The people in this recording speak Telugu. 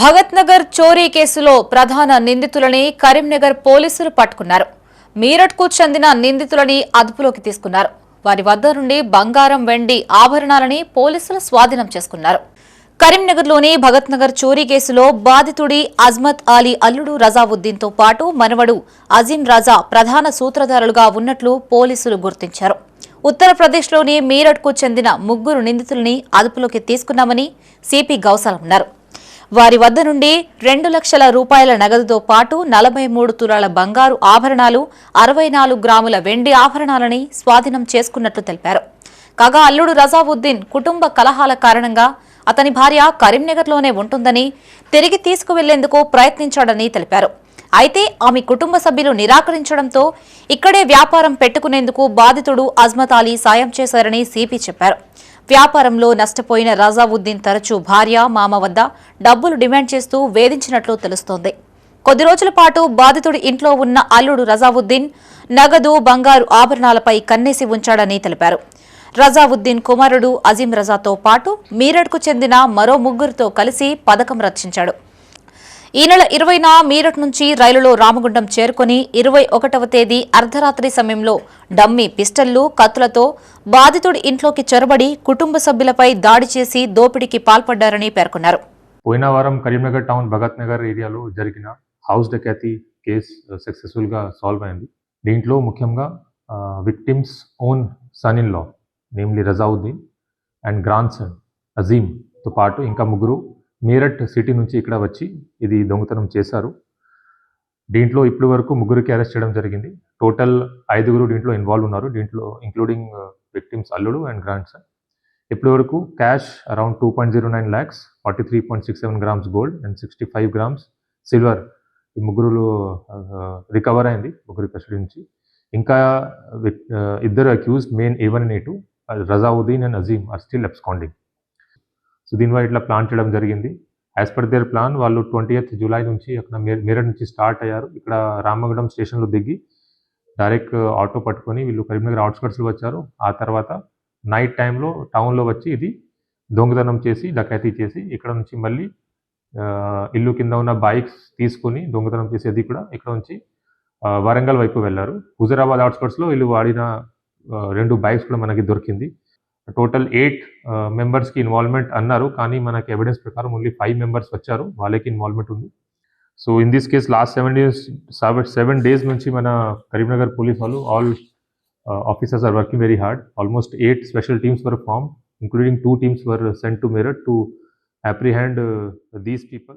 భగత్ నగర్ చోరీ కేసులో ప్రధాన నిందితులని కరీంనగర్ పోలీసులు పట్టుకున్నారు. మీరట్కు చెందిన నిందితులని అదుపులోకి తీసుకున్నారు. వారి వద్ద నుండి బంగారం, వెండి ఆభరణాలని పోలీసులు స్వాధీనం చేసుకున్నారు. కరీంనగర్లోని భగత్ నగర్ చోరీ కేసులో బాధితుడి అజ్మత్ అలీ అల్లుడు రజావుద్దీన్తో పాటు మనవడు అజీం రాజా ప్రధాన సూత్రధారులుగా ఉన్నట్లు పోలీసులు గుర్తించారు. ఉత్తరప్రదేశ్లోని మీరట్కు చెందిన ముగ్గురు నిందితుల్ని అదుపులోకి తీసుకున్నామని సిపి గౌసాల్ అన్నారు. వారి వద్ద నుండి 2 లక్షల రూపాయల నగదుతో పాటు 43 తులాల బంగారు ఆభరణాలు, 64 గ్రాముల వెండి ఆభరణాలని స్వాధీనం చేసుకున్నట్లు తెలిపారు. కాగా అల్లుడు రజావుద్దీన్ కుటుంబ కలహాల కారణంగా అతని భార్య కరీంనగర్లోనే ఉంటుందని, తిరిగి తీసుకువెళ్లేందుకు ప్రయత్నించాడని తెలిపారు. అయితే ఆమె కుటుంబ సభ్యులు నిరాకరించడంతో ఇక్కడే వ్యాపారం పెట్టుకునేందుకు బాధితుడు అజ్మత్ అలీ సాయం చేశారని సిపి చెప్పారు. వ్యాపారంలో నష్టపోయిన రజావుద్దీన్ తరచూ భార్య, మామ వద్ద డబ్బులు డిమాండ్ చేస్తూ వేధించినట్లు తెలుస్తోంది. కొద్ది రోజుల పాటు బాధితుడి ఇంట్లో ఉన్న అల్లుడు రజావుద్దీన్ నగదు, బంగారు ఆభరణాలపై కన్నేసి ఉంచాడని తెలిపారు. రజావుద్దీన్ కుమారుడు అజీం రజాతో పాటు మీరట్కు చెందిన మరో ముగ్గురితో కలిసి పథకం రచించాడు. ఈ నెల 20న మీరట్ నుంచి రైలులో రామగుండం చేరుకుని 21వ తేదీ అర్ధరాత్రి సమయంలో డమ్మీ పిస్టళ్లు, కత్తులతో బాధితుడి ఇంట్లోకి చొరబడి కుటుంబ సభ్యులపై దాడి చేసి దోపిడీకి పాల్పడ్డారని పేర్కొన్నారు. పోయిన వారం కరీంనగర్ టౌన్ భగత్ నగర్ ఏరియాలో జరిగిన హౌస్ డకాతి కేసు సక్సెస్ఫుల్ గా సాల్వ్ అయింది. దీంట్లో ముఖ్యంగా victims own son in law namely Razauddin and grandson Azeem తో పాటు ఇంకా ముగ్గురు మీరట్ సిటీ నుంచి ఇక్కడ వచ్చి ఇది దొంగతనం చేశారు. దీంట్లో ఇప్పటి వరకు ముగ్గురికి అరెస్ట్ చేయడం జరిగింది. టోటల్ 5గురు దీంట్లో ఇన్వాల్వ్ ఉన్నారు. దీంట్లో ఇంక్లూడింగ్ విక్టిమ్స్ అల్లుడు అండ్ గ్రాండ్ సన్. ఇప్పటి వరకు cash around 2.09 lakhs, 43.67 grams gold and 65 grams silver ఈ ముగ్గురు రికవర్ అయింది ముగ్గురు కస్టడీ నుంచి. ఇంకా ఇద్దరు accused main A1 and A2 Razauddin and Azeem are still absconding. So దీనివల్ల ఇట్లా ప్లాన్ చేయడం జరిగింది. యాజ్ పర్ దేర్ ప్లాన్ వాళ్ళు 20th జూలై నుంచి అక్కడ మీరట్ నుంచి స్టార్ట్ అయ్యారు. ఇక్కడ రామగుండం స్టేషన్లో దిగి డైరెక్ట్ ఆటో పట్టుకొని వీళ్ళు కరీంనగర్ అవుట్స్కట్స్లో వచ్చారు. ఆ తర్వాత నైట్ టైంలో టౌన్లో వచ్చి ఇది దొంగతనం చేసి డకాతీ చేసి ఇక్కడ నుంచి మళ్ళీ ఇల్లు కింద ఉన్న బైక్స్ తీసుకొని దొంగతనం చేసేది కూడా ఇక్కడ నుంచి వరంగల్ వైపు వెళ్ళారు. హుజరాబాద్ అవుట్స్కట్స్లో వీళ్ళు వాడిన 2 బైక్స్ కూడా మనకి దొరికింది. టోటల్ 8 మెంబర్స్కి ఇన్వాల్వ్మెంట్ అన్నారు, కానీ మనకి ఎవిడెన్స్ ప్రకారం ఓన్లీ 5 మెంబర్స్ వచ్చారు, వాళ్ళకి ఇన్వాల్వ్మెంట్ ఉంది. So in this case last 7 days నుంచి మన కరీంనగర్ పోలీస్ వాళ్ళు all officers are working very hard. Almost 8 special teams were form, including 2 teams were sent to Meerut to apprehend these people.